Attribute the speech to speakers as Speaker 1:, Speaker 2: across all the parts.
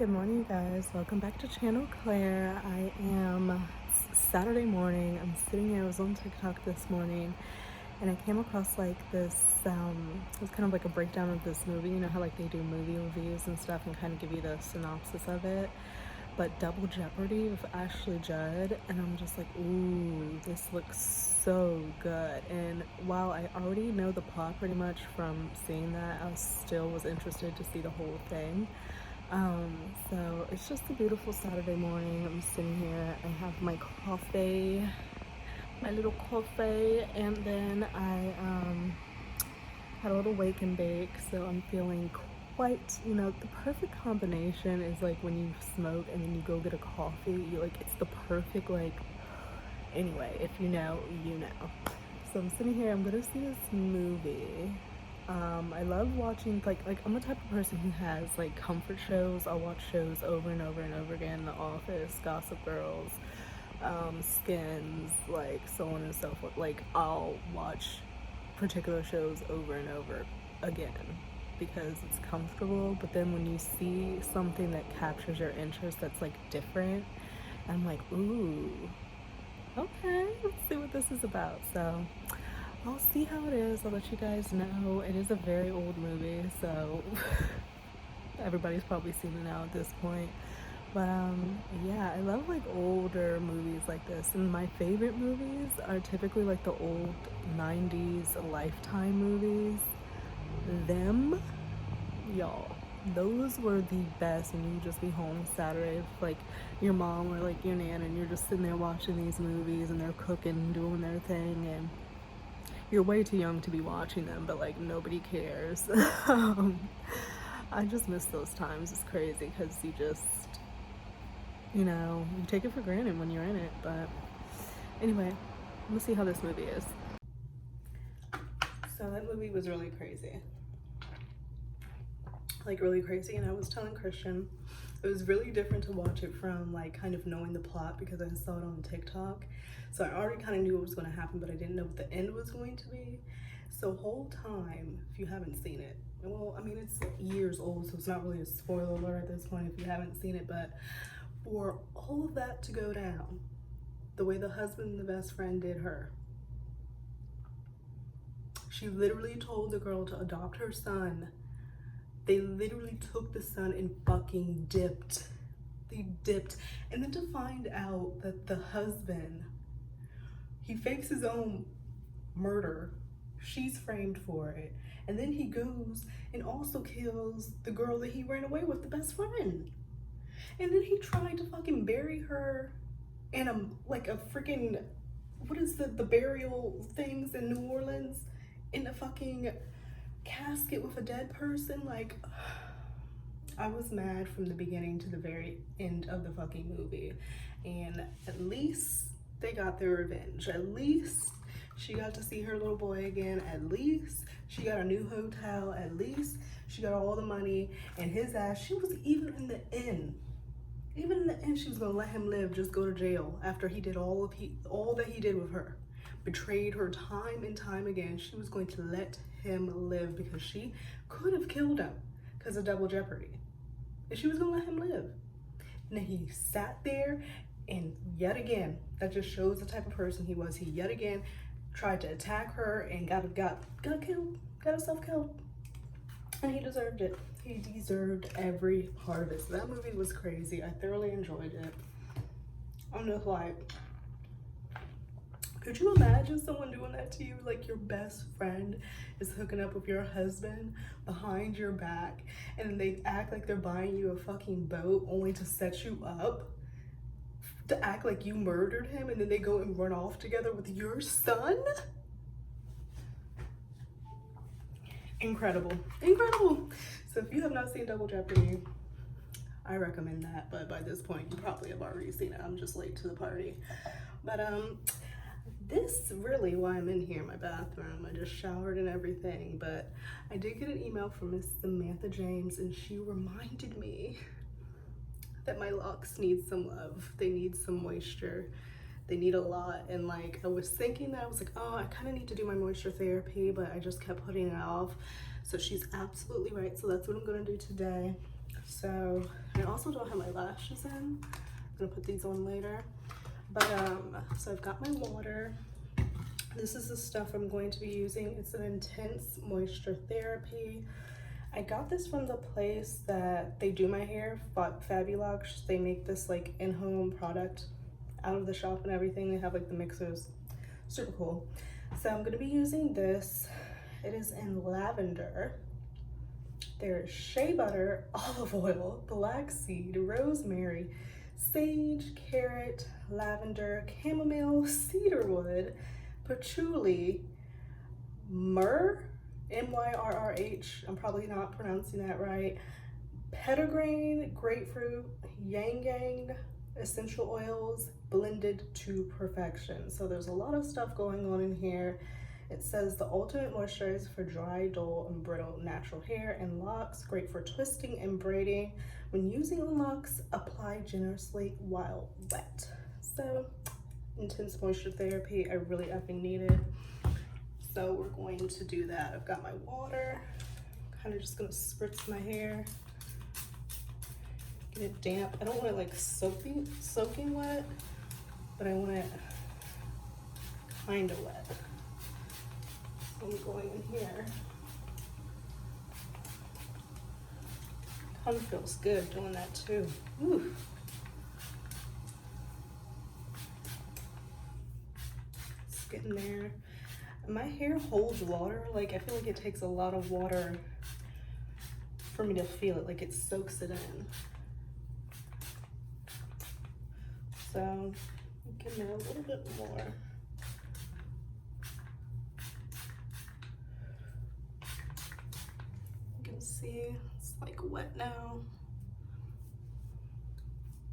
Speaker 1: Good morning, you guys. Welcome back to Channel Claire. It's Saturday morning. I'm sitting here. I was on TikTok this morning and I came across like this, it was kind of like a breakdown of this movie. You know how like they do movie reviews and stuff and kind of give you the synopsis of it. But Double Jeopardy with Ashley Judd. And I'm just like, ooh, this looks so good. And while I already know the plot pretty much from seeing that, I still was interested to see the whole thing. So it's just a beautiful Saturday morning. I'm sitting here, I have my coffee, my little coffee, and then I had a little wake and bake, so I'm feeling quite, the perfect combination is like when you smoke and then you go get a coffee, it's the perfect, anyway, if you know, you know. So I'm sitting here, I'm gonna see this movie. I love watching, I'm the type of person who has like comfort shows. I'll watch shows over and over and over again. The Office, Gossip Girls, Skins, like so on and so forth. Like I'll watch particular shows over and over again because it's comfortable. But then when you see something that captures your interest that's like different, I'm like, ooh, okay, let's see what this is about. So I'll see how it is. I'll let you guys know. It is a very old movie, so everybody's probably seen it now at this point. But yeah, I love like older movies like this. And my favorite movies are typically like the old 90s Lifetime movies. Them, y'all, those were the best. And you just be home Saturday with like your mom or like your nan, and you're just sitting there watching these movies and they're cooking, doing their thing, and you're way too young to be watching them, but like nobody cares. I just miss those times. It's crazy because you just, you take it for granted when you're in it. But anyway, let's see how this movie is. So that movie was really crazy. Like really crazy. And I was telling Christian, it was really different to watch it from like kind of knowing the plot because I saw it on TikTok. So I already kind of knew what was going to happen, but I didn't know what the end was going to be. So whole time, if you haven't seen it, well, I mean, it's years old, so it's not really a spoiler alert at this point if you haven't seen it, but for all of that to go down, the way the husband and the best friend did her, she literally told the girl to adopt her son. They literally took the son and fucking dipped. They dipped. And then to find out that the husband, he fakes his own murder. She's framed for it. And then he goes and also kills the girl that he ran away with, the best friend. And then he tried to fucking bury her in a freaking, what is the burial things in New Orleans? In a fucking casket with a dead person. Like, I was mad from the beginning to the very end of the fucking movie. And at least they got their revenge. At least she got to see her little boy again. At least she got a new hotel. At least she got all the money. And his ass, she was even in the end, she was gonna let him live, just go to jail after he did all that he did with her. Betrayed her time and time again. She was going to let him live because she could have killed him because of Double Jeopardy. And she was gonna let him live. And then he sat there and yet again, that just shows the type of person he was. He yet again tried to attack her and got killed, got himself killed. And he deserved it. He deserved every part of it. So that movie was crazy. I thoroughly enjoyed it. I'm just like, could you imagine someone doing that to you? Like your best friend is hooking up with your husband behind your back and they act like they're buying you a fucking boat only to set you up, to act like you murdered him, and then they go and run off together with your son? Incredible. Incredible. So if you have not seen Double Jeopardy, I recommend that, but by this point you probably have already seen it. I'm just late to the party. But this really why I'm in here in my bathroom. I just showered and everything, but I did get an email from Miss Samantha James and she reminded me that my locks need some love. They need some moisture. They need a lot. And like I was thinking that, I was like, oh, I kind of need to do my moisture therapy, but I just kept putting it off. So she's absolutely right. So that's what I'm gonna do today. So I I also don't have my lashes in. I'm gonna put these on later. But so I've got my water. This is the stuff I'm going to be using. It's an intense moisture therapy. I got this from the place that they do my hair, Fabulous. They make this like in-home product out of the shop and everything. They have like the mixers, super cool. So I'm gonna be using this. It is in lavender. There is shea butter, olive oil, black seed, rosemary, sage, carrot, lavender, chamomile, cedarwood, patchouli, myrrh, M-Y-R-R-H, I'm probably not pronouncing that right, petitgrain, grapefruit, yang yang, essential oils, blended to perfection. So there's a lot of stuff going on in here. It says the ultimate moisturizer for dry, dull, and brittle natural hair and locks, great for twisting and braiding. When using on locks, apply generously while wet. So, intense moisture therapy, I really effing need it. So we're going to do that. I've got my water, kind of just gonna spritz my hair, get it damp. I don't want it like soaking wet, but I want it kind of wet. So I'm going in here. Kind of feels good doing that too. Ooh. It's getting there. My hair holds water. Like, I feel like it takes a lot of water for me to feel it, like it soaks it in. So, give me a little bit more. You can see it's like wet now.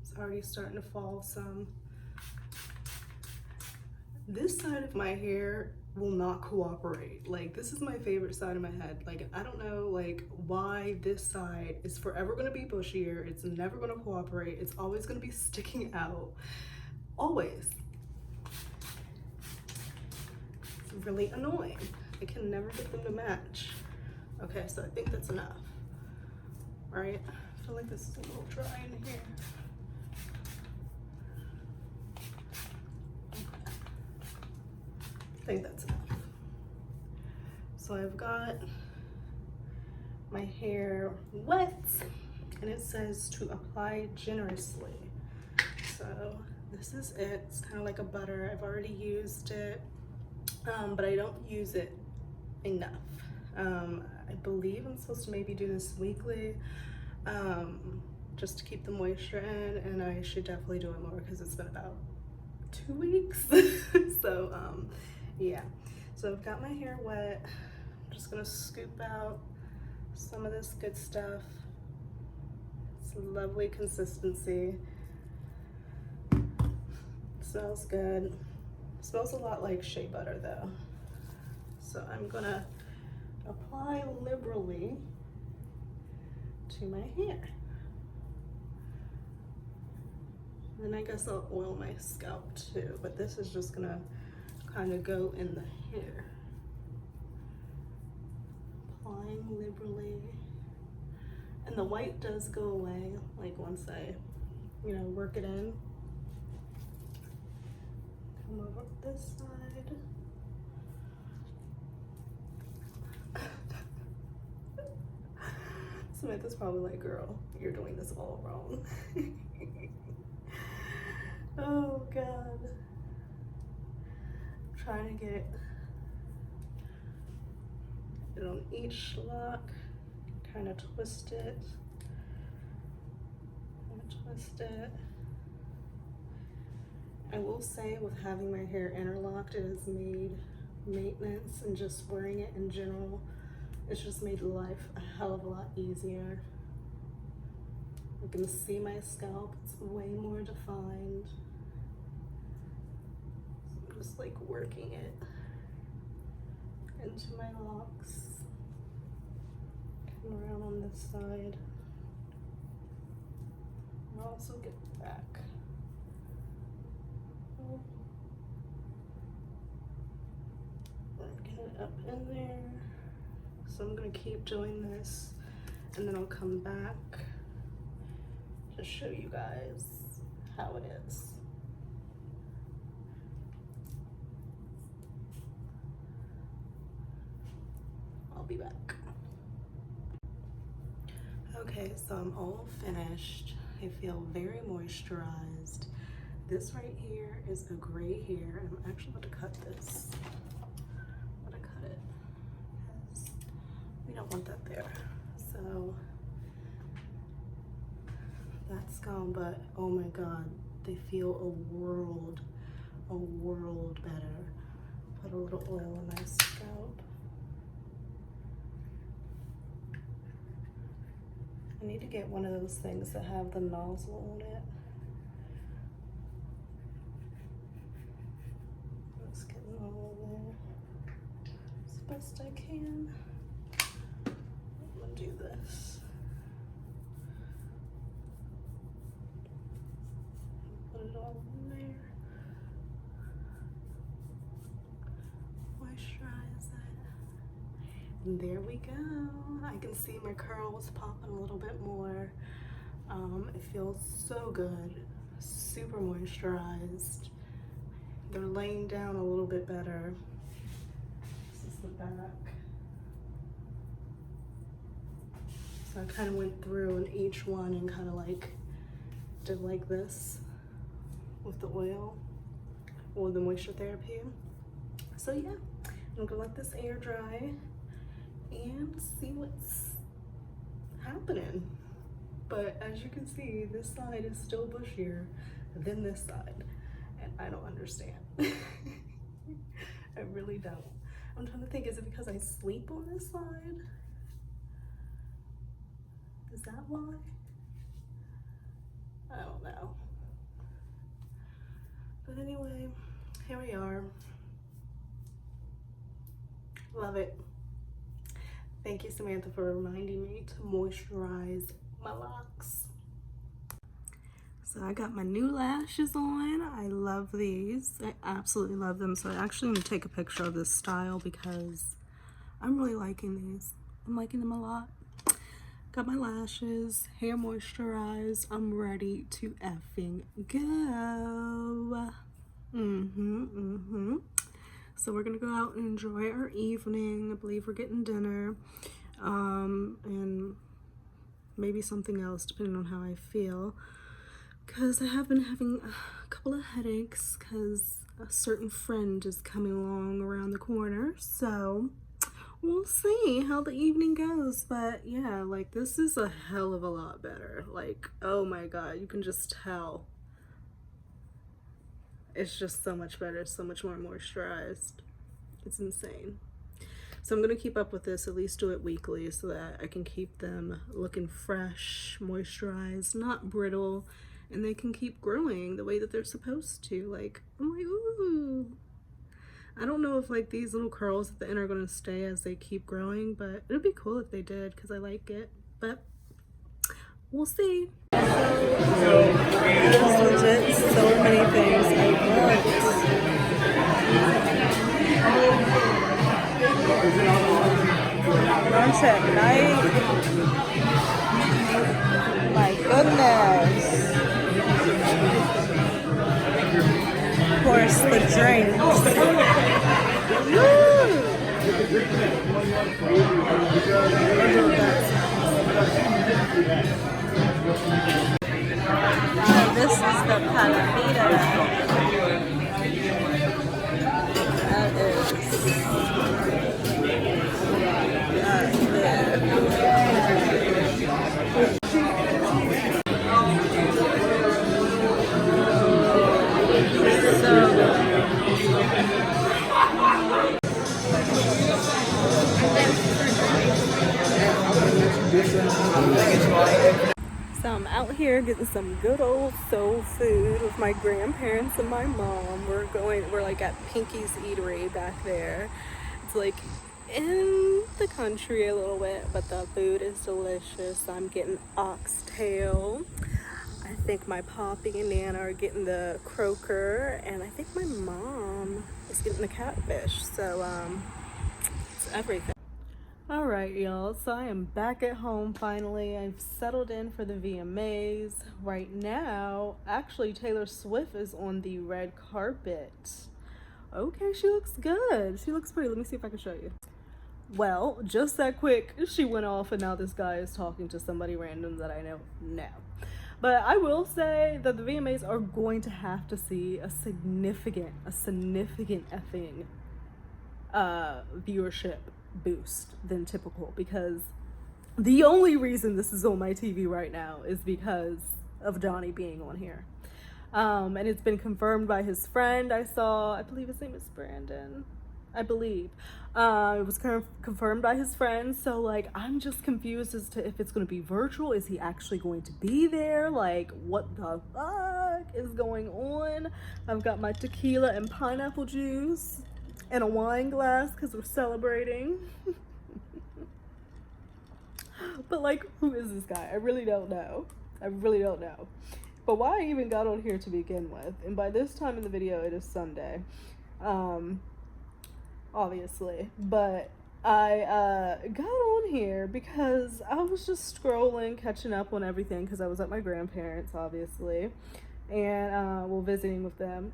Speaker 1: It's already starting to fall some. This side of my hair will not cooperate. Like, this is my favorite side of my head. Like, I don't know like why this side is forever gonna be bushier. It's never gonna cooperate. It's always gonna be sticking out. Always. It's really annoying. I can never get them to match. Okay, so I think that's enough. All right, I feel like this is a little dry in here. I think that's enough. So I've got my hair wet and it says to apply generously. So this is it. It's kind of like a butter. I've already used it, but I don't use it enough. I believe I'm supposed to maybe do this weekly, just to keep the moisture in, and I should definitely do it more because it's been about 2 weeks. So yeah, so I've got my hair wet. I'm just gonna scoop out some of this good stuff. It's a lovely consistency. Smells good. It smells a lot like shea butter though. So I'm gonna apply liberally to my hair. Then I guess I'll oil my scalp too, but this is just gonna kind of go in the hair. Applying liberally. And the white does go away, like once I, you know, work it in. Come over this side. Samantha's probably like, girl, you're doing this all wrong. Oh God. I'm trying to get it on each lock, kind of twist it, I will say with having my hair interlocked, it has made maintenance and just wearing it in general, it's just made life a hell of a lot easier. You can see my scalp, it's way more defined. So I'm just like working it into my locks. Come around on this side. I'll also get back. Get it up in there. So I'm gonna keep doing this and then I'll come back to show you guys how it is. I'll be back. Okay, so I'm all finished. I feel very moisturized. This right here is a gray hair. I'm actually about to cut this. I'm gonna cut it because we don't want that there. So that's gone, but oh my God, they feel a world better. Put a little oil on my scalp. I need to get one of those things that have the nozzle on it. Just getting all there as best I can. I'm gonna do this. Put it all in there. Moisturize it. And there we go. I can see my curls popping a little bit more. It feels so good. Super moisturized. They're laying down a little bit better. This is the back. So I kind of went through in each one and kind of like did like this with the oil or the moisture therapy. So yeah, I'm gonna let this air dry and see what's happening. But as you can see, this side is still bushier than this side, and I don't understand. I really don't. I'm trying to think, is it because I sleep on this side? Is that why? I don't know. But anyway, here we are. Love it. Thank you, Samantha, for reminding me to moisturize my locks. So I got my new lashes on. I love these. I absolutely love them. So I actually need to take a picture of this style because I'm really liking these. I'm liking them a lot. Got my lashes, hair moisturized. I'm ready to effing go. So we're gonna go out and enjoy our evening. I believe we're getting dinner, and maybe something else depending on how I feel. Because I have been having a couple of headaches because a certain friend is coming along around the corner. So we'll see how the evening goes. But yeah, like this is a hell of a lot better. Like, oh my God, you can just tell. It's just so much better, so much more moisturized. It's insane. So I'm gonna keep up with this, at least do it weekly so that I can keep them looking fresh, moisturized, not brittle, and they can keep growing the way that they're supposed to. Like, I'm like, ooh. I don't know if like these little curls at the end are gonna stay as they keep growing, but it'd be cool if they did because I like it, but we'll see. There's legit so many things I want. Lunch at night. My goodness. Of course, the drinks. Woo! This is the Palomita. That is So I'm out here getting some good old soul food with my grandparents and my mom. We're like at Pinky's Eatery back there. It's like in the country a little bit, but the food is delicious. I'm getting oxtail. I think my Poppy and Nana are getting the croaker, and I think my mom is getting the catfish. So it's everything. Alright, y'all, so I am back at home finally. I've settled in for the VMAs. Right now, actually, Taylor Swift is on the red carpet. Okay, she looks good. She looks pretty. Let me see if I can show you. Well, just that quick, she went off and now this guy is talking to somebody random that I know now. But I will say that the VMAs are going to have to see a significant effing viewership boost than typical, because the only reason this is on my TV right now is because of Johnny being on here. And it's been confirmed by his friend I saw. I believe his name is Brandon. I believe. It was confirmed by his friend. So, like, I'm just confused as to if it's going to be virtual. Is he actually going to be there? Like, what the fuck is going on? I've got my tequila and pineapple juice and a wine glass because we're celebrating. But, like, who is this guy? I really don't know. But why I even got on here to begin with, and by this time in the video it is Sunday, obviously, but I got on here because I was just scrolling, catching up on everything, because I was at my grandparents', obviously, and visiting with them.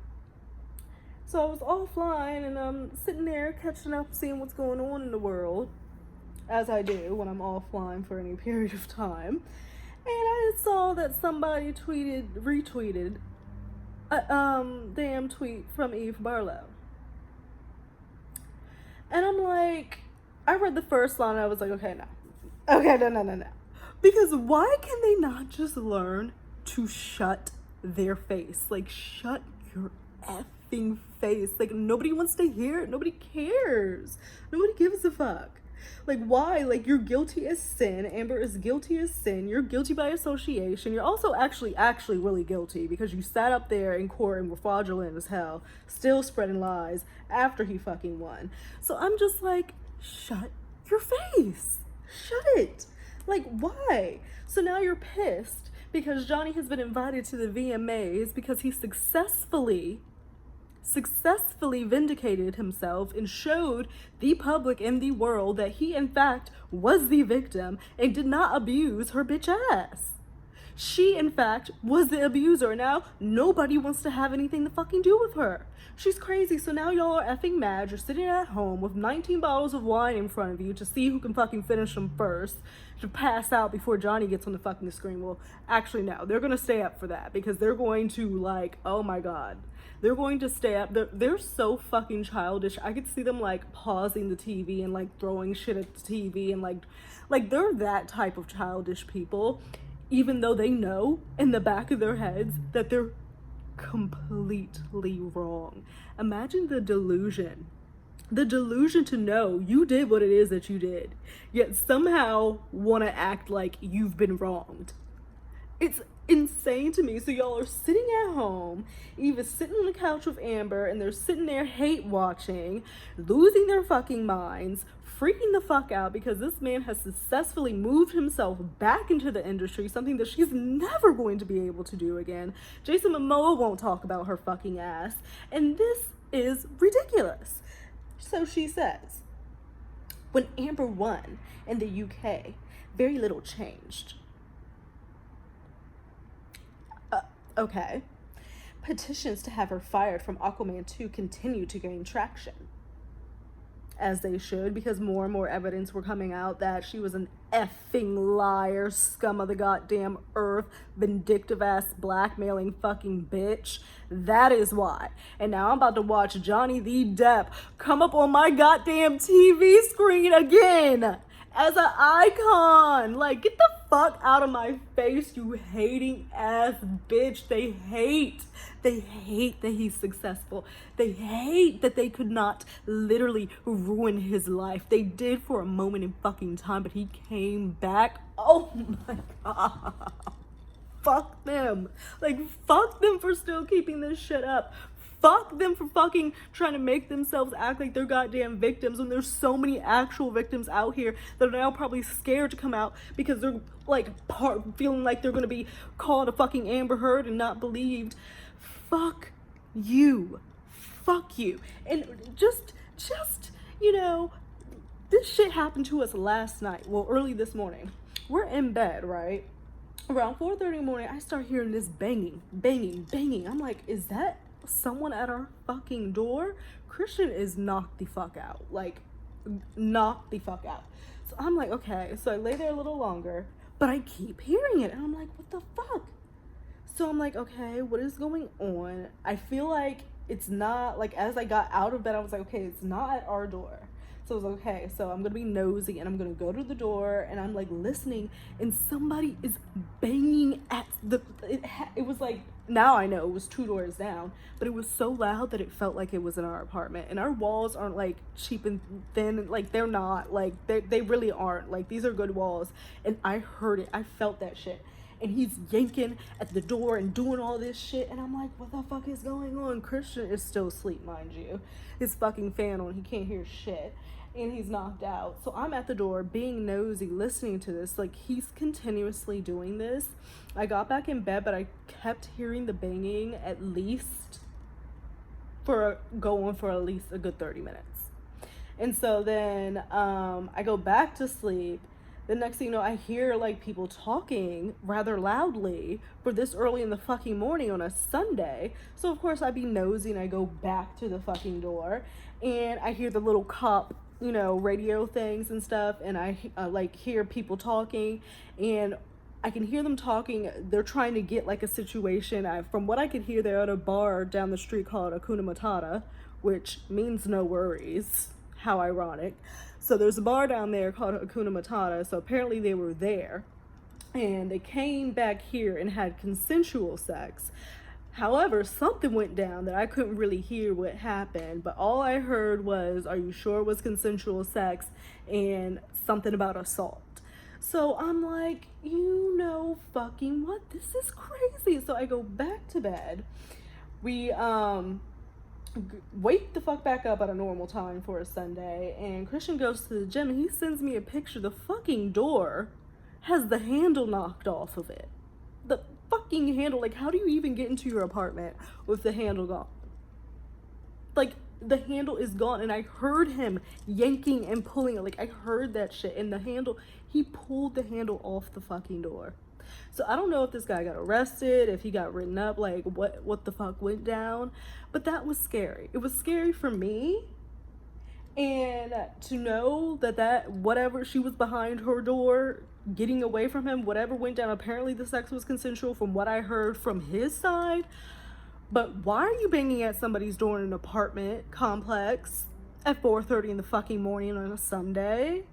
Speaker 1: So I was offline, and I'm sitting there catching up, seeing what's going on in the world, as I do when I'm offline for any period of time. And I saw that somebody retweeted a damn tweet from Eve Barlow. And I'm like, I read the first line and I was like, okay, no. Because why can they not just learn to shut their face? Like, shut your effing face. Like, nobody wants to hear it. Nobody cares. Nobody gives a fuck. Like, why? Like, you're guilty as sin. Amber is guilty as sin. You're guilty by association. You're also actually really guilty because you sat up there in court and were fraudulent as hell, still spreading lies after he fucking won. So I'm just like, shut your face. Shut it. Like, why? So now you're pissed because Johnny has been invited to the VMAs because he successfully vindicated himself and showed the public and the world that he in fact was the victim and did not abuse her bitch ass. She in fact was the abuser. Now nobody wants to have anything to fucking do with her. She's crazy. So now y'all are effing mad. You're sitting at home with 19 bottles of wine in front of you to see who can fucking finish them first, to pass out before Johnny gets on the fucking screen. Well, actually no, they're gonna stay up for that because they're going to, like, oh my god, they're going to stay up. They're so fucking childish. I could see them like pausing the TV and like throwing shit at the TV and like they're that type of childish people, even though they know in the back of their heads that they're completely wrong. Imagine the delusion to know you did what it is that you did, yet somehow want to act like you've been wronged. It's insane to me. So y'all are sitting at home, Eve is sitting on the couch with Amber, and they're sitting there hate watching, losing their fucking minds, freaking the fuck out because this man has successfully moved himself back into the industry, something that she's never going to be able to do again. Jason Momoa won't talk about her fucking ass, and this is ridiculous. So she says, when Amber won in the UK, very little changed. Okay. Petitions to have her fired from Aquaman 2 continue to gain traction. As they should, because more and more evidence were coming out that she was an effing liar, scum of the goddamn earth, vindictive ass blackmailing fucking bitch. That is why. And now I'm about to watch Johnny the Depp come up on my goddamn TV screen again as an icon. Like, get the fuck out of my face, you hating ass bitch. They hate that he's successful. They hate that they could not literally ruin his life. They did for a moment in fucking time, but he came back. Oh my god. Fuck them. Like, fuck them for still keeping this shit up. Fuck them for fucking trying to make themselves act like they're goddamn victims when there's so many actual victims out here that are now probably scared to come out because they're like feeling like they're gonna be called a fucking Amber Heard and not believed. Fuck you. And just, you know, This shit happened to us last night. Well, early this morning. We're in bed, right? Around 4:30 in the morning, I start hearing this banging, banging, banging. I'm like, is that someone at our fucking door? Christian is knocked the fuck out. Like, knocked the fuck out. So I'm like, okay. So I lay there a little longer, but I keep hearing it. And I'm like, what the fuck? So I'm like, okay, what is going on? I feel like it's not, like, as I got out of bed, I was like, okay, it's not at our door. So I was like, okay, so I'm gonna be nosy and I'm gonna go to the door and I'm like listening, and somebody is banging at the, it was like, now I know it was 2 doors down, but it was so loud that it felt like it was in our apartment. And our walls aren't like cheap and thin, like they're not, like they really aren't, like these are good walls. And I heard it, I felt that shit. And he's yanking at the door and doing all this shit, and I'm like, what the fuck is going on? Christian is still asleep, mind you. His fucking fan on, he can't hear shit, and he's knocked out. So I'm at the door being nosy, listening to this, like he's continuously doing this. I got back in bed, but I kept hearing the banging at least go on for at least a good 30 minutes. And so then I go back to sleep. The next thing you know, I hear like people talking rather loudly for this early in the fucking morning on a Sunday. So of course I'd be nosy and I go back to the fucking door, and I hear the little cop, you know, radio things and stuff, and I like hear people talking, and I can hear them talking. They're trying to get like a situation. From what I could hear, they're at a bar down the street called Hakuna Matata, which means no worries. How ironic. So there's a bar down there called Hakuna Matata. So apparently they were there, and they came back here and had consensual sex. However, something went down that I couldn't really hear what happened, but all I heard was, are you sure it was consensual sex, and something about assault. So I'm like, you know fucking what? This is crazy. So I go back to bed. We wake the fuck back up at a normal time for a Sunday, and Christian goes to the gym and he sends me a picture. The fucking door has the handle knocked off of it. The fucking handle, like how do you even get into your apartment with the handle gone? Like the handle is gone, and I heard him yanking and pulling it. Like I heard that shit, and the handle, he pulled the handle off the fucking door. So I don't know if this guy got arrested, if he got written up, like what the fuck went down, but that was scary. It was scary for me, and to know that whatever, she was behind her door getting away from him, whatever went down, apparently the sex was consensual from what I heard from his side. But why are you banging at somebody's door in an apartment complex at 4:30 in the fucking morning on a Sunday?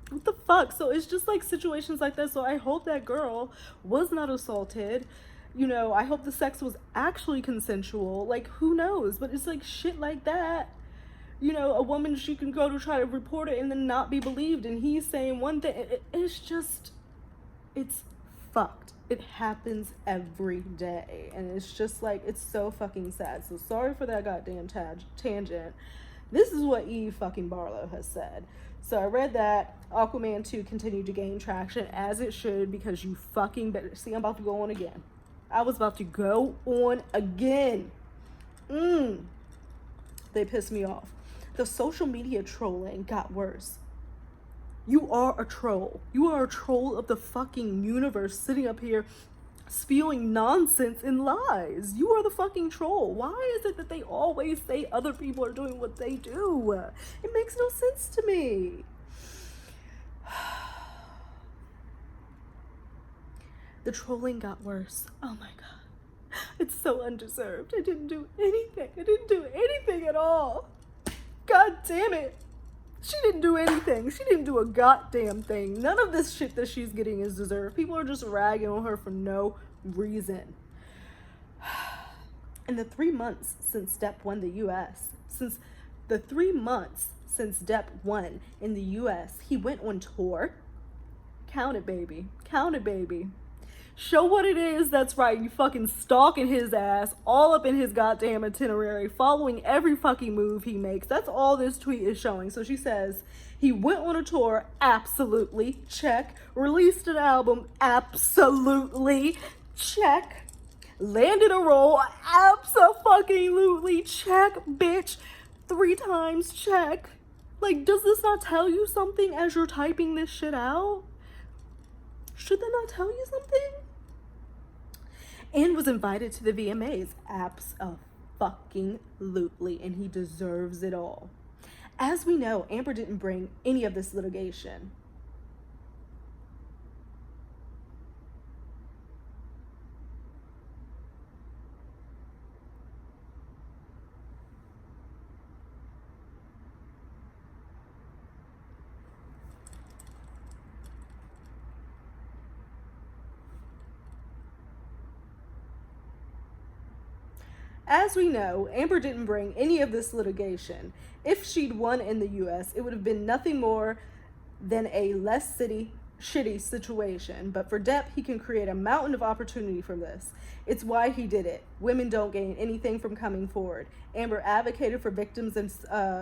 Speaker 1: What the fuck? So it's just like situations like that. So I hope that girl was not assaulted. You know, I hope the sex was actually consensual. Like, who knows? But it's like shit like that. You know, a woman, she can go to try to report it and then not be believed. And he's saying one thing. It's just, it's fucked. It happens every day. And it's just like, it's so fucking sad. So sorry for that goddamn tangent. This is what Eve fucking Barlow has said. So I read that Aquaman 2 continued to gain traction, as it should, because you fucking better. See, I'm about to go on again. I was about to go on again. They pissed me off. The social media trolling got worse. You are a troll. You are a troll of the fucking universe, sitting up here spewing nonsense and lies. You are the fucking troll. Why is it that they always say other people are doing what they do? It makes no sense to me. The trolling got worse. Oh my god. It's so undeserved. I didn't do anything. I didn't do anything at all. God damn it. She didn't do anything. She didn't do a goddamn thing. None of this shit that she's getting is deserved. People are just ragging on her for no reason. In the 3 months since Depp won the U.S., since Depp won in the U.S., he went on tour. Count it, baby. Count it, baby. Show what it is that's right. You fucking stalking his ass all up in his goddamn itinerary, following every fucking move he makes. That's all this tweet is showing. So she says, he went on a tour, absolutely, check. Released an album, absolutely, check. Landed a role, absolutely, check, bitch. 3 times, check. Like, does this not tell you something as you're typing this shit out? Should that not tell you something? And was invited to the VMAs. Abso-fucking-lutely, and he deserves it all. As we know, Amber didn't bring any of this litigation. As we know, Amber didn't bring any of this litigation. If she'd won in the US, it would have been nothing more than a less shitty situation. But for Depp, he can create a mountain of opportunity from this. It's why he did it. Women don't gain anything from coming forward. Amber advocated for victims and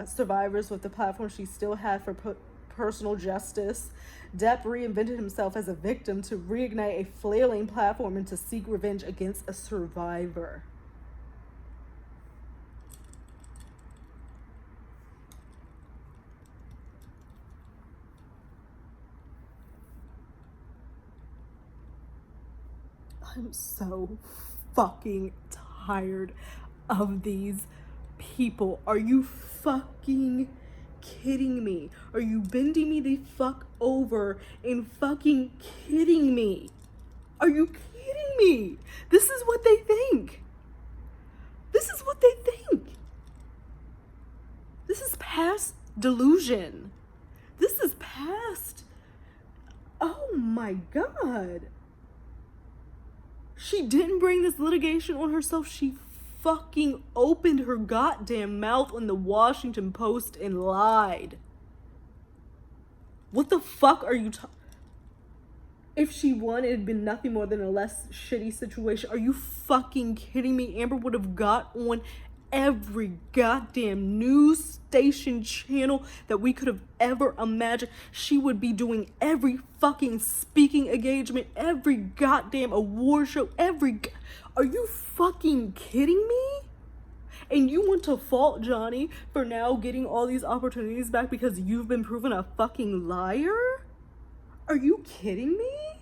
Speaker 1: survivors with the platform she still had for personal justice. Depp reinvented himself as a victim to reignite a flailing platform and to seek revenge against a survivor. I'm so fucking tired of these people. Are you fucking kidding me? Are you bending me the fuck over and fucking kidding me? Are you kidding me? This is what they think. This is what they think. This is past delusion. This is past. Oh my God. She didn't bring this litigation on herself. She fucking opened her goddamn mouth on the Washington Post and lied. What the fuck are you If she won, it had been nothing more than a less shitty situation. Are you fucking kidding me? Amber would have got on every goddamn news station channel that we could have ever imagined. She would be doing every fucking speaking engagement, every goddamn award show, Are you fucking kidding me? And you want to fault Johnny for now getting all these opportunities back because you've been proven a fucking liar? Are you kidding me?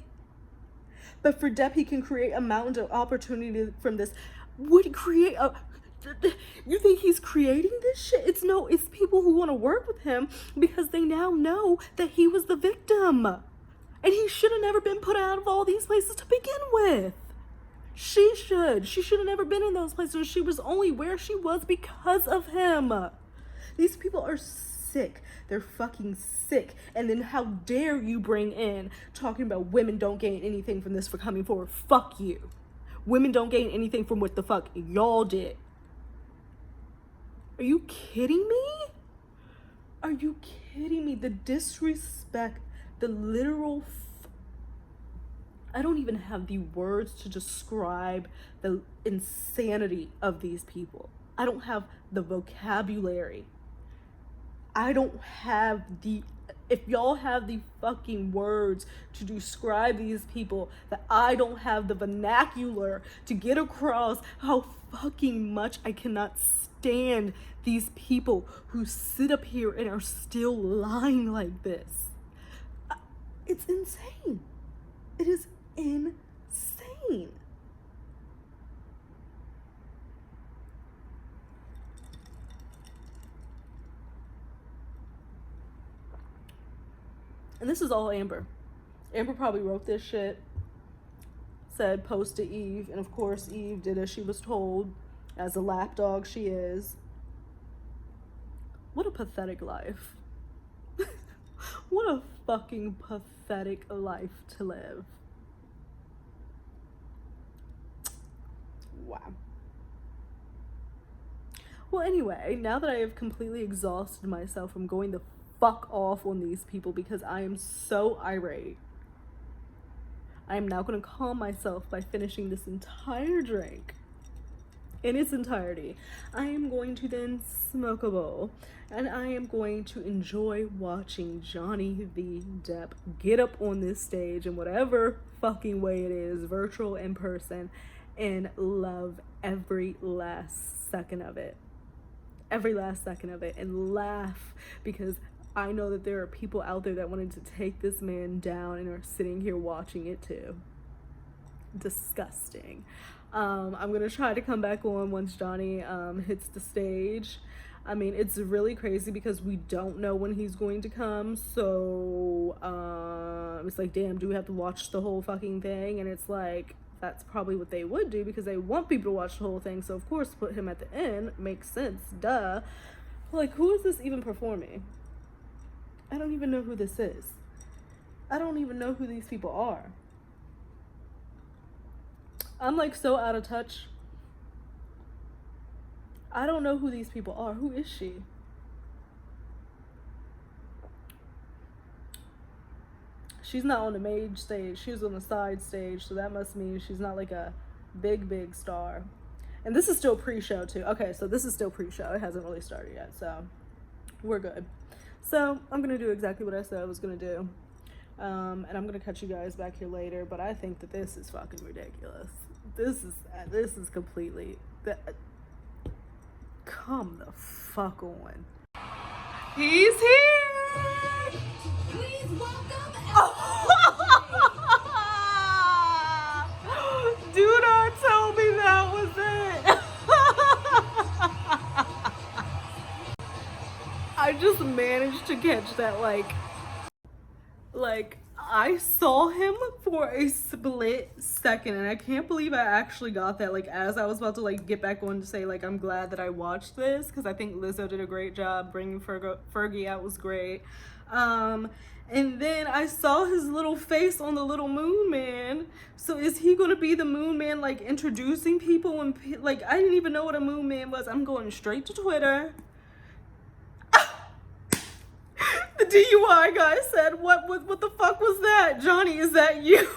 Speaker 1: But for Depp, he can create a mountain of opportunity from this. You think he's creating this shit? It's people who want to work with him because they now know that he was the victim. And he should have never been put out of all these places to begin with. She should have never been in those places. She was only where she was because of him. These people are sick. They're fucking sick. And then how dare you bring in talking about women don't gain anything from this for coming forward. Fuck you. Women don't gain anything from what the fuck y'all did. Are you kidding me? Are you kidding me? The disrespect, the literal I don't even have the words to describe the insanity of these people. I don't have the vocabulary. I don't have if y'all have the fucking words to describe these people, that I don't have the vernacular to get across how fucking much I cannot stand these people who sit up here and are still lying like this. It's insane. It is insane. And this is all Amber. Amber probably wrote this shit, said post to Eve, and of course Eve did as she was told, as a lapdog she is. What a pathetic life. What a fucking pathetic life to live. Wow. Well, anyway, now that I have completely exhausted myself from going the fuck off on these people because I am so irate, I am now going to calm myself by finishing this entire drink in its entirety. I am going to then smoke a bowl, and I am going to enjoy watching Johnny V. Depp get up on this stage in whatever fucking way it is, virtual, in person, and love every last second of it. every last second of it and laugh, because I know that there are people out there that wanted to take this man down and are sitting here watching it too. Disgusting. I'm gonna try to come back on once Johnny hits the stage. I mean, it's really crazy because we don't know when he's going to come, so it's like, damn, do we have to watch the whole fucking thing? And it's like, that's probably what they would do because they want people to watch the whole thing, so of course put him at the end. Makes sense, duh. Like, who is this even performing? I don't even know who this is. I don't even know who these people are. I'm like so out of touch. I don't know who these people are. Who is she? She's not on the main stage. She's on the side stage, so that must mean she's not like a big star. And this is still pre-show too. Okay, so this is still pre-show. It hasn't really started yet, so we're good. So I'm gonna do exactly what I said I was gonna do. And I'm gonna catch you guys back here later, but I think that this is fucking ridiculous. This is completely come the fuck on. He's here.
Speaker 2: Please welcome.
Speaker 1: Do not tell me that was it. I just managed to catch that, like I saw him for a split second, and I can't believe I actually got that, like, as I was about to, like, get back on to say, like, I'm glad that I watched this, because I think Lizzo did a great job. Bringing Fergie out was great. And then I saw his little face on the little moon man. So is he gonna be the moon man, like, introducing people? And, like, I didn't even know what a moon man was. I'm going straight to Twitter. The DUI guy said, what the fuck was that? Johnny, is that you?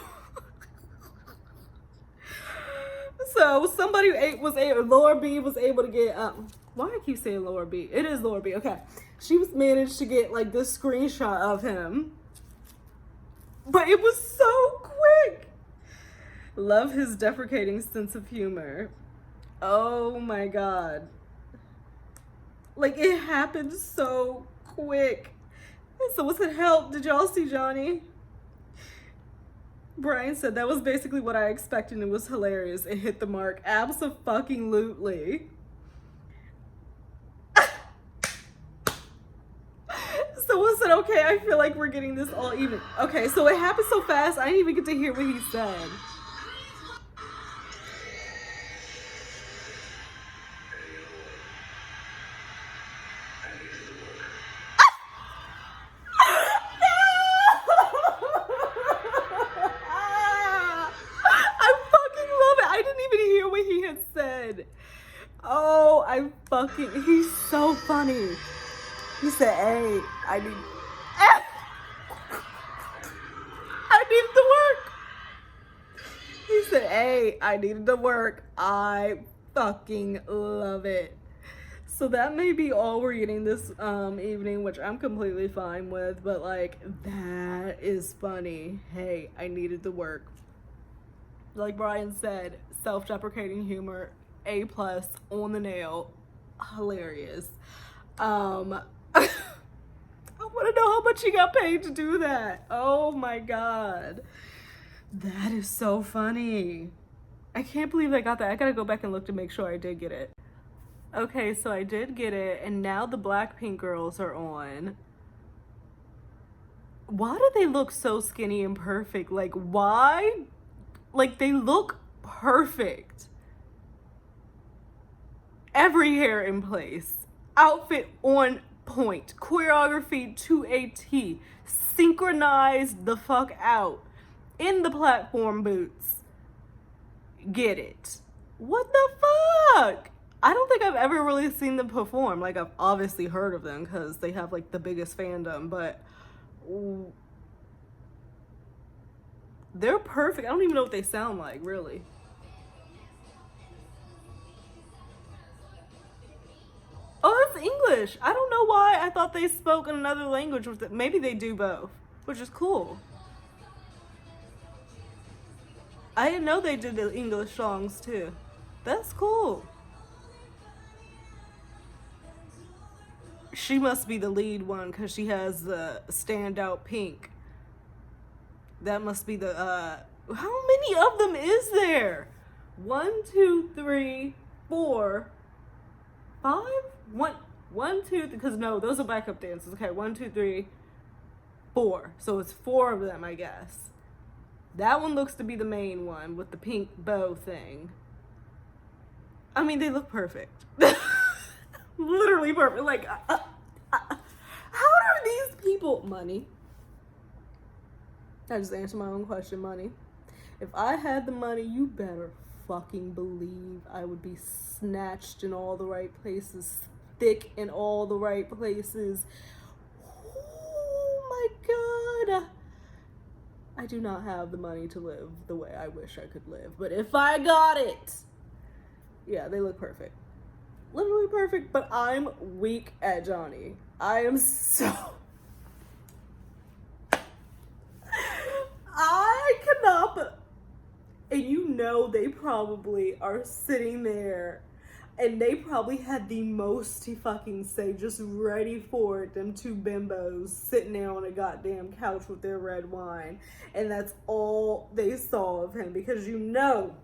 Speaker 1: So somebody Laura B was able to get, why I keep saying Laura B? It is Laura B, okay. She managed to get, like, this screenshot of him. But it was so quick. Love his deprecating sense of humor. Oh my God. Like, it happened so quick. Someone said, help, did y'all see Johnny? Brian said, that was basically what I expected and it was hilarious. It hit the mark. Abso-fucking-lutely. Someone said, okay, I feel like we're getting this all even. Okay, so it happened so fast, I didn't even get to hear what he said. Oh, he's so funny. He said, hey, I need the work. He said, hey, I needed the work. I fucking love it. So that may be all we're getting this evening, which I'm completely fine with, but like, that is funny. Hey, I needed the work. Like Brian said, self-deprecating humor, A+ on the nail, hilarious. I want to know how much he got paid to do that. Oh my God, that is so funny. I can't believe I got that. I gotta go back and look to make sure I did get it. Okay, so I did get it, and now the Blackpink girls are on. Why do they look so skinny and perfect? Like, why? Like, they look perfect. Every hair in place. Outfit on point. Choreography to a T. Synchronized the fuck out. In the platform boots. Get it. What the fuck? I don't think I've ever really seen them perform. Like, I've obviously heard of them because they have, like, the biggest fandom, but they're perfect. I don't even know what they sound like, really. Oh, that's English. I don't know why I thought they spoke in another language. Maybe they do both, which is cool. I didn't know they did the English songs too. That's cool. She must be the lead one because she has the standout pink. That must be the, how many of them is there? 1, 2, 3, 4, 5? 1, 2, because no, those are backup dancers. Okay, 1, 2, 3, 4. So it's 4 of them, I guess. That one looks to be the main one with the pink bow thing. I mean, they look perfect. Literally perfect. Like, how are these people? Money. I just answered my own question, money. If I had the money, you better fucking believe I would be snatched in all the right places, thick in all the right places. Oh my God. I do not have the money to live the way I wish I could live, but if I got it, yeah, they look perfect. Literally perfect, but I'm weak at Johnny. I am so... I cannot... And you know they probably are sitting there and they probably had the most to fucking say, just ready for it, them two bimbos sitting there on a goddamn couch with their red wine. And that's all they saw of him, because you know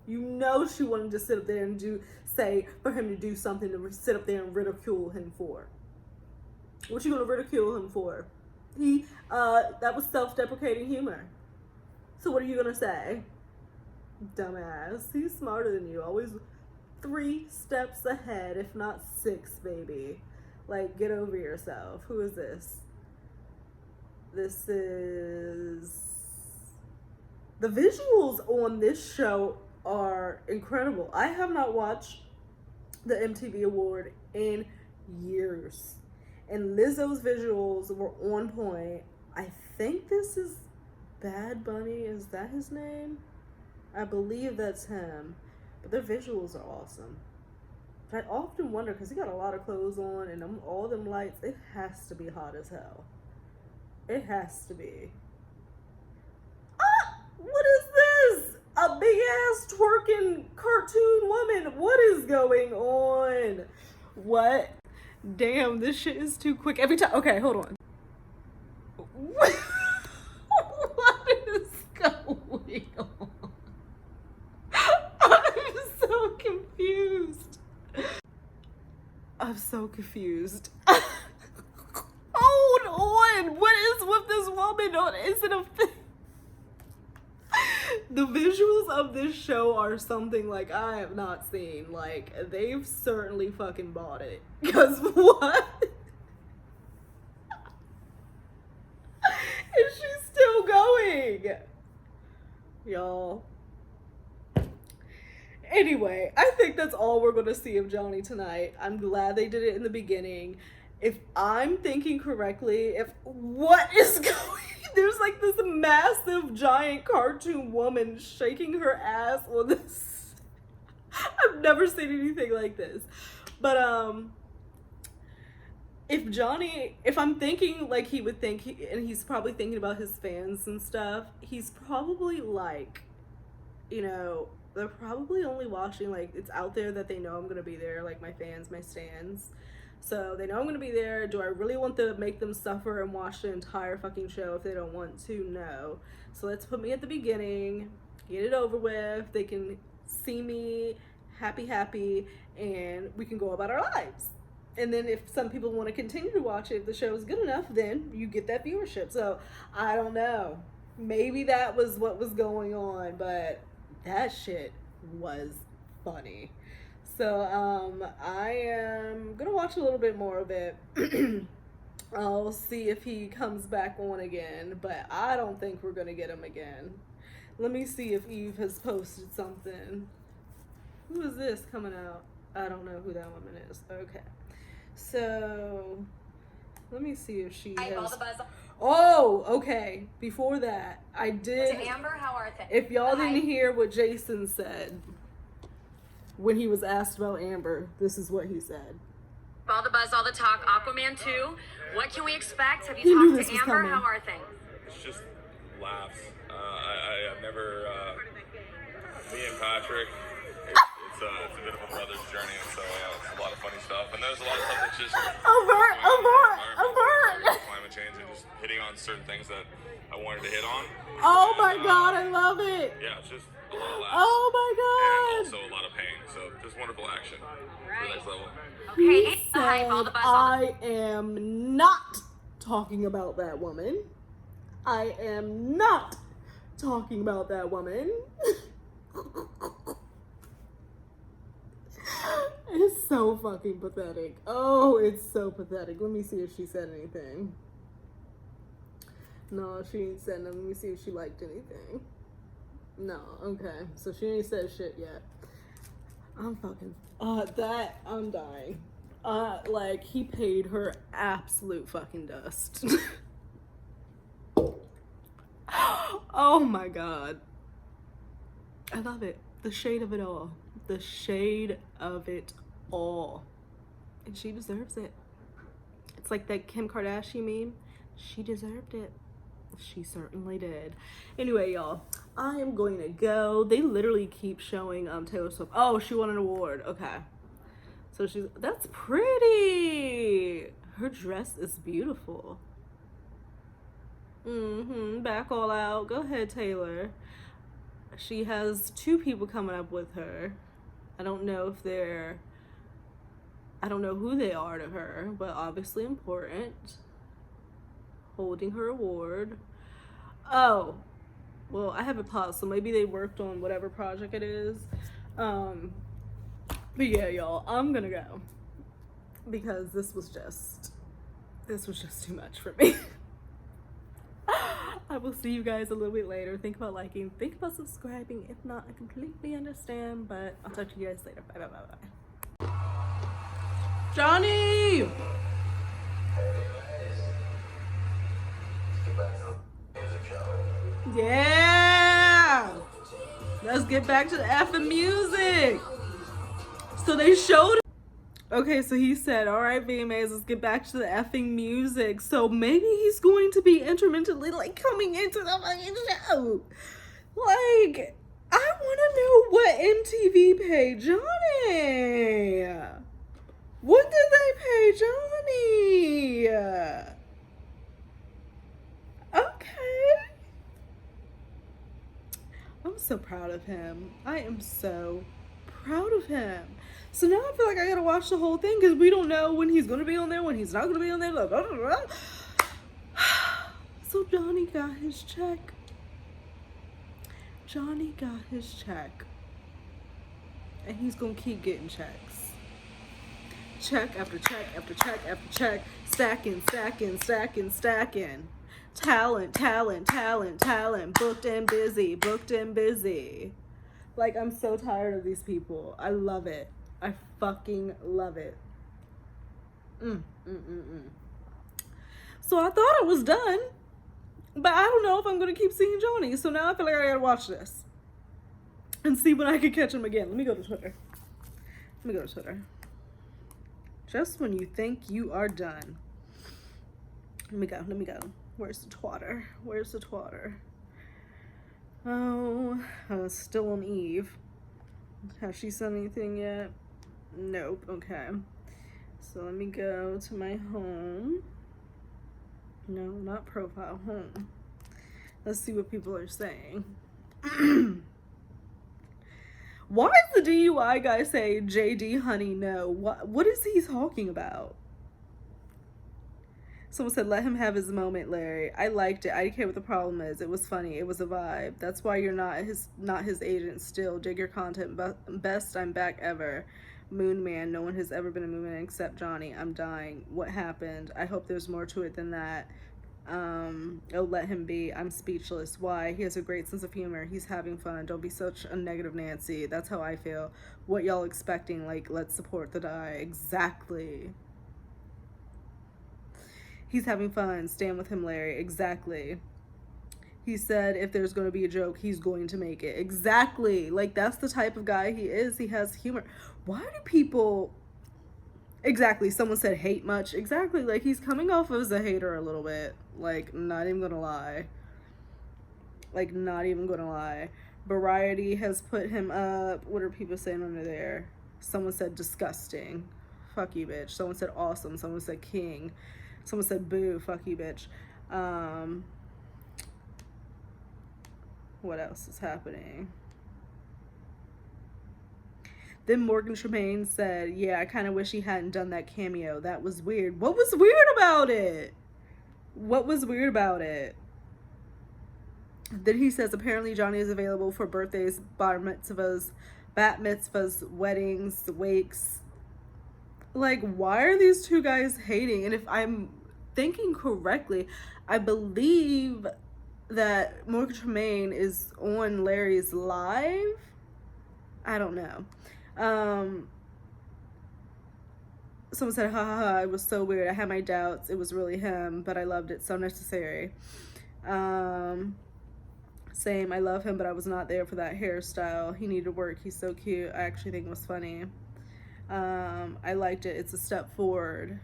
Speaker 1: she wanted to sit up there and say for him to do something to sit up there and ridicule him for. What you gonna ridicule him for? That was self-deprecating humor. So what are you gonna say? Dumbass. He's smarter than you. Always 3 steps ahead, if not 6, baby. Like, get over yourself. Who is this? This is... The visuals on this show are incredible. I have not watched the MTV Award in years. And Lizzo's visuals were on point. I think this is Bad Bunny. Is that his name? I believe that's him. But their visuals are awesome. But I often wonder, because he got a lot of clothes on and all them lights, it has to be hot as hell. It has to be. Ah! What is this? A big ass twerking cartoon woman. What is going on? What? Damn, this shit is too quick. Every time. Okay, hold on. What is going on? I'm so confused. I'm so confused. Hold on. What is with this woman? Is it a thing? The visuals of this show are something like I have not seen. Like, they've certainly fucking bought it. Because what? Is she still going? Y'all. Anyway, I think that's all we're going to see of Johnny tonight. I'm glad they did it in the beginning. If I'm thinking correctly, what is going... There's like this massive giant cartoon woman shaking her ass on this. I've never seen anything like this. But if I'm thinking like he would think, and he's probably thinking about his fans and stuff, he's probably like, you know, they're probably only watching, like, it's out there that they know I'm gonna be there, like my fans, my stans. So they know I'm gonna be there. Do I really want to make them suffer and watch the entire fucking show if they don't want to? No. So let's put me at the beginning, get it over with. They can see me happy, and we can go about our lives. And then if some people want to continue to watch it, if the show is good enough, then you get that viewership. So I don't know. Maybe that was what was going on, but that shit was funny. So, I am gonna watch a little bit more of it. I'll see if he comes back on again, but I don't think we're gonna get him again. Let me see if Eve has posted something. Who is this coming out? I don't know who that woman is. Okay. So, let me see if she has... Oh, okay. Before that, I did...
Speaker 2: To Amber, how are things?
Speaker 1: If y'all didn't hear what Jason said... When he was asked about Amber, this is what he said.
Speaker 3: All the buzz, all the talk. Aquaman 2. What can we expect? Have you talked to Amber?
Speaker 1: Coming.
Speaker 3: How are things?
Speaker 4: It's just laughs. I've never, me and Patrick, it's it's a bit of a brother's journey, and so it's a lot of funny stuff. And there's a lot of stuff that's just
Speaker 1: Avert.
Speaker 4: climate change and just hitting on certain things that I wanted to hit on.
Speaker 1: Oh my god, I love it.
Speaker 4: Yeah, it's just a lot of laughs.
Speaker 1: Oh my
Speaker 4: And
Speaker 1: god.
Speaker 4: also a lot of pain. So just wonderful action to the next level.
Speaker 3: Okay,
Speaker 1: He
Speaker 3: the hype, all the
Speaker 1: said,
Speaker 3: buzz, all the...
Speaker 1: I am not talking about that woman. I am not talking about that woman. It's so fucking pathetic. Oh, it's so pathetic. Let me see if she said anything. No, she ain't said nothing. Let me see if she liked anything. No, okay. So she ain't said shit yet. I'm fucking... I'm dying. Like, he paid her absolute fucking dust. Oh my god. I love it. The shade of it all. The shade of it all. And she deserves it. It's like that Kim Kardashian meme. She deserved it. She certainly did. Anyway, y'all, I am going to go. They literally keep showing Taylor Swift. Oh, she won an award. Okay. So that's pretty. Her dress is beautiful. Back all out. Go ahead, Taylor. She has 2 people coming up with her. I don't know who they are to her, but obviously important. Holding her award. Oh, well, I have it paused, so maybe they worked on whatever project it is. But yeah, y'all, I'm gonna go because this was just too much for me. I will see you guys a little bit later. Think about liking, think about subscribing. If not, I completely understand, but I'll talk to you guys later. Bye, bye, bye, bye. Johnny! Yeah! Let's get back to the effing music. So they showed. Okay, so he said, all right, VMAs, let's get back to the effing music. So maybe he's going to be intermittently, like, coming into the fucking show. Like, I want to know what MTV paid Johnny. What did they pay Johnny? Okay. I'm so proud of him. I am so proud of him. So now I feel like I gotta watch the whole thing because we don't know when he's gonna be on there, when he's not gonna be on there. Blah, blah, blah, blah. So Johnny got his check. Johnny got his check. And he's gonna keep getting checks. Check after check after check after check. Stacking, stacking, stacking, stacking. Talent, talent, talent, talent. Booked and busy, booked and busy. Like, I'm so tired of these people. I love it. I fucking love it. So I thought I was done, but I don't know if I'm gonna keep seeing Johnny. So now I feel like I gotta watch this and see when I can catch him again. Let me go to Twitter. Just when you think you are done. Let me go. Where's the twatter? Oh, still on Eve. Has she said anything yet? Nope. Okay. So let me go to my home. No, not profile. Home. Let's see what people are saying. Why does the DUI guy say, JD, honey, no? What is he talking about? Someone said, let him have his moment, Larry. I liked it. I didn't care what the problem is. It was funny. It was a vibe. That's why you're not his agent still. Dig your content. Best I'm back ever. Moon Man. No one has ever been a Moon Man except Johnny. I'm dying. What happened? I hope there's more to it than that. Oh, let him be. I'm speechless. Why? He has a great sense of humor. He's having fun. Don't be such a negative Nancy. That's how I feel. What y'all expecting? Like, let's support the die. Exactly. He's having fun. Stand with him, Larry. Exactly. He said if there's going to be a joke, he's going to make it. Exactly. Like, that's the type of guy he is. He has humor. Why do people... Exactly. Someone said hate much. Exactly. Like, he's coming off as a hater a little bit. Like, not even going to lie. Variety has put him up. What are people saying under there? Someone said disgusting. Fuck you, bitch. Someone said awesome. Someone said king. Someone said boo. Fuck you, bitch. What else is happening? Then Morgan Tremaine said, yeah, I kind of wish he hadn't done that cameo. That was weird. What was weird about it? What was weird about it? Then he says, apparently Johnny is available for birthdays, bar mitzvahs, bat mitzvahs, weddings, wakes. Like, why are these two guys hating? And if I'm thinking correctly, I believe that Morgan Tremaine is on Larry's live. I don't know. Someone said, ha ha ha, it was so weird. I had my doubts. It was really him, but I loved it. So necessary. Same, I love him, but I was not there for that hairstyle. He needed work. He's so cute. I actually think it was funny. I liked it. It's a step forward.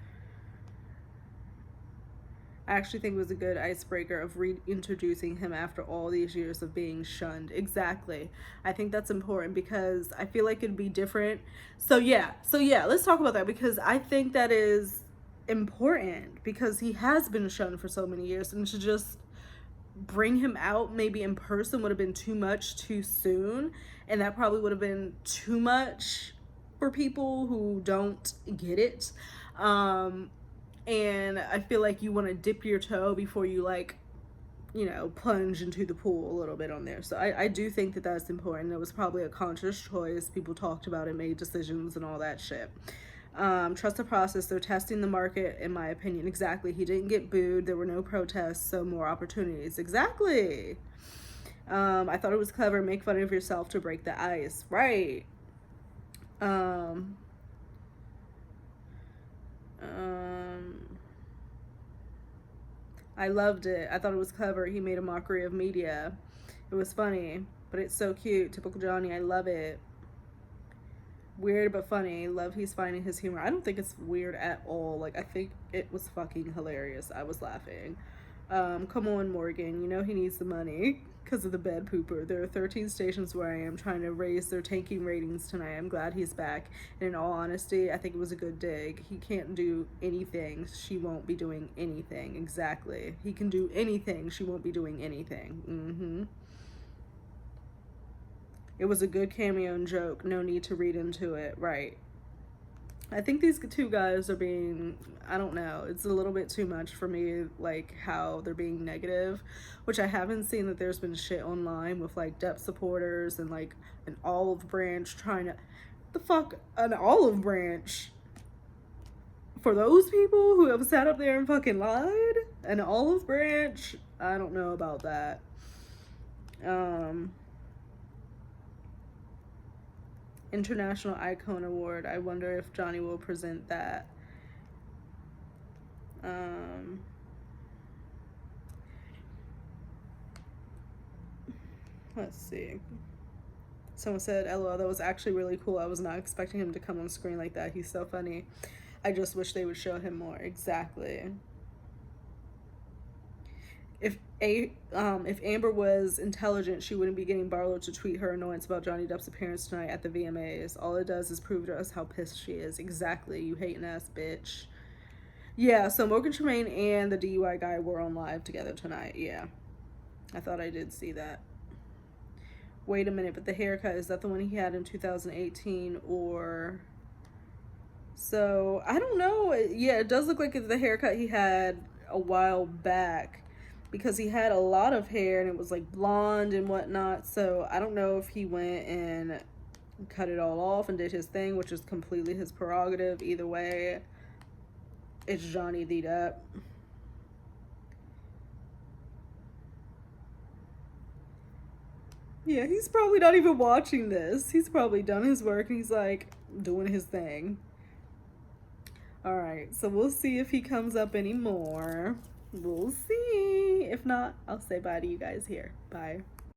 Speaker 1: I actually think it was a good icebreaker of reintroducing him after all these years of being shunned. Exactly. I think that's important because I feel like it'd be different. So yeah, let's talk about that because I think that is important because he has been shunned for so many years, and to just bring him out maybe in person would have been too much too soon, and that probably would have been too much for people who don't get it. And I feel like you want to dip your toe before you, like, you know, plunge into the pool a little bit on there. So I do think that that's important. It was probably a conscious choice. People talked about it, made decisions and all that shit. Trust the process. They're testing the market, in my opinion. Exactly. He didn't get booed. There were no protests, so more opportunities. Exactly. I thought it was clever. Make fun of yourself to break the ice. Right. I loved it. I thought it was clever. He made a mockery of media. It was funny, but it's so cute. Typical Johnny. I love it. Weird but funny. Love he's finding his humor. I don't think it's weird at all. Like, I think it was fucking hilarious. I was laughing. Come on, Morgan. You know he needs the money because of the bed pooper. There are 13 stations where I am trying to raise their tanking ratings tonight. I'm glad he's back. And in all honesty, I think it was a good dig. He can't do anything. She won't be doing anything. Exactly. He can do anything. She won't be doing anything. It was a good cameo and joke. No need to read into it. Right. I think these two guys are being, I don't know, it's a little bit too much for me, like, how they're being negative, which I haven't seen that there's been shit online with, like, Depp supporters and, like, an olive branch trying to, the fuck, an olive branch? For those people who have sat up there and fucking lied? An olive branch? I don't know about that. International Icon Award. I wonder if Johnny will present that. Let's see. Someone said, LOL, that was actually really cool. I was not expecting him to come on screen like that. He's so funny. I just wish they would show him more. Exactly. If Amber was intelligent, she wouldn't be getting Barlow to tweet her annoyance about Johnny Depp's appearance tonight at the VMAs. All it does is prove to us how pissed she is. Exactly, you hating ass bitch. Yeah, so Morgan Tremaine and the DUI guy were on live together tonight. Yeah, I thought I did see that. Wait a minute, but the haircut, is that the one he had in 2018 or... So, I don't know. Yeah, it does look like it's the haircut he had a while back, because he had a lot of hair and it was like blonde and whatnot. So I don't know if he went and cut it all off and did his thing, which is completely his prerogative. Either way, it's Johnny the Depp. Yeah, he's probably not even watching this. He's probably done his work and he's like doing his thing. All right, so we'll see if he comes up anymore. We'll see. If not, I'll say bye to you guys here. Bye.